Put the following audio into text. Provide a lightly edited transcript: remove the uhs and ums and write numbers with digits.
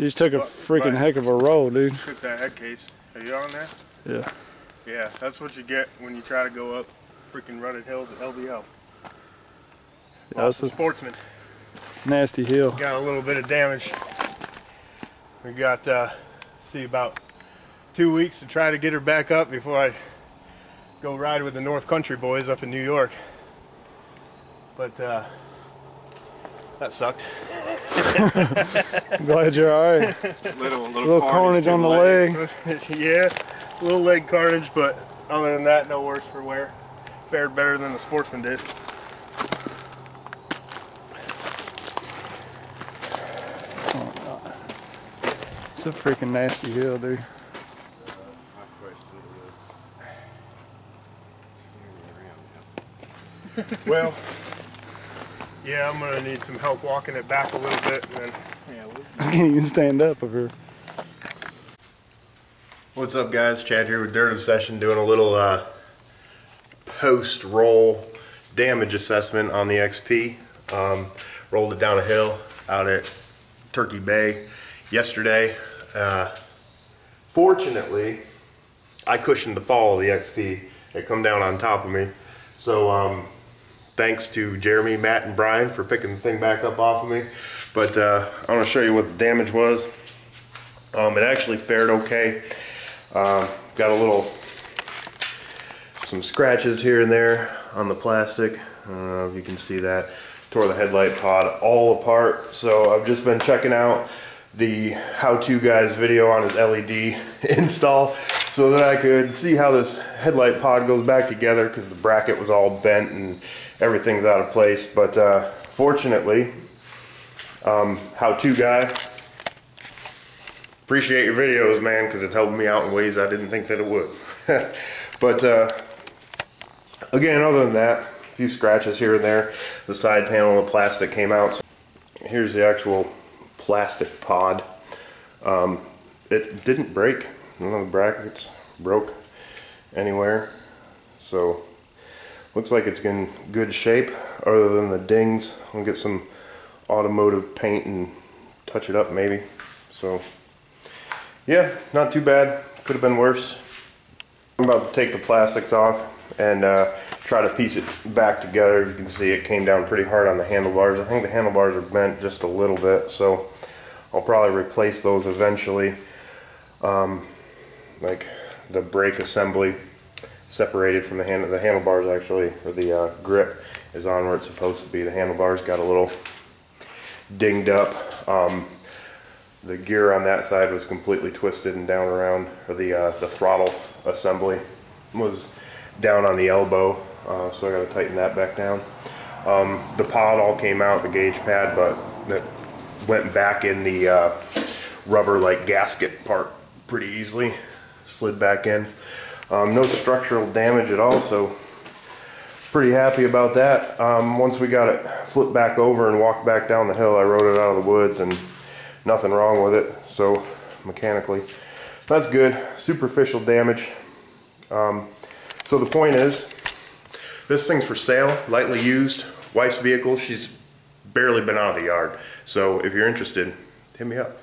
You just took a freaking heck of a roll, dude. Took that head case. Are you on there? Yeah. Yeah, that's what you get when you try to go up freaking rutted hills at LBO. Yeah, that's a Sportsman. Nasty hill. Got a little bit of damage. We got, see, about 2 weeks to try to get her back up before I go ride with the North Country boys up in New York. But that sucked. I'm glad you're alright. Little carnage on the leg. Yeah, a little leg carnage, but other than that, no worse for wear. Fared better than the Sportsman did. Oh, God. It's a freaking nasty hill, dude. Well, yeah, I'm gonna need some help walking it back a little bit, and then I can't even stand up over here. What's up, guys? Chad here with Dirt Obsession, doing a little post-roll damage assessment on the XP. Rolled it down a hill out at Turkey Bay yesterday. Fortunately, I cushioned the fall of the XP. It come down on top of me. So thanks to Jeremy, Matt, and Brian for picking the thing back up off of me. But I want to show you what the damage was. It actually fared okay. Got a little, some scratches here and there on the plastic. I don't know if you can see that. Tore the headlight pod all apart. So I've just been checking out the how-to guy's video on his LED install so that I could see how this headlight pod goes back together, because the bracket was all bent and everything's out of place. But fortunately, how-to guy, appreciate your videos, man, because it's helping me out in ways I didn't think that it would. But again, other than that, a few scratches here and there. The side panel of plastic came out. So here's the actual plastic pod. It didn't break. None of the brackets broke anywhere. So looks like it's in good shape other than the dings. I'll get some automotive paint and touch it up maybe. So yeah, not too bad. Could have been worse. I'm about to take the plastics off and try to piece it back together. You can see it came down pretty hard on the handlebars. I think the handlebars are bent just a little bit, so I'll probably replace those eventually. Like the brake assembly separated from the handlebars actually, or the grip is on where it's supposed to be. The handlebars got a little dinged up. The gear on that side was completely twisted and down around, or the throttle assembly was down on the elbow, so I got to tighten that back down. The pod all came out, the gauge pad, but it went back in the rubber like gasket part pretty easily, slid back in. No structural damage at all, so pretty happy about that. Once we got it flipped back over and walked back down the hill, I rode it out of the woods and nothing wrong with it, so mechanically that's good. Superficial damage. So the point is, this thing's for sale, lightly used, wife's vehicle. She's barely been out of the yard, so if you're interested, hit me up.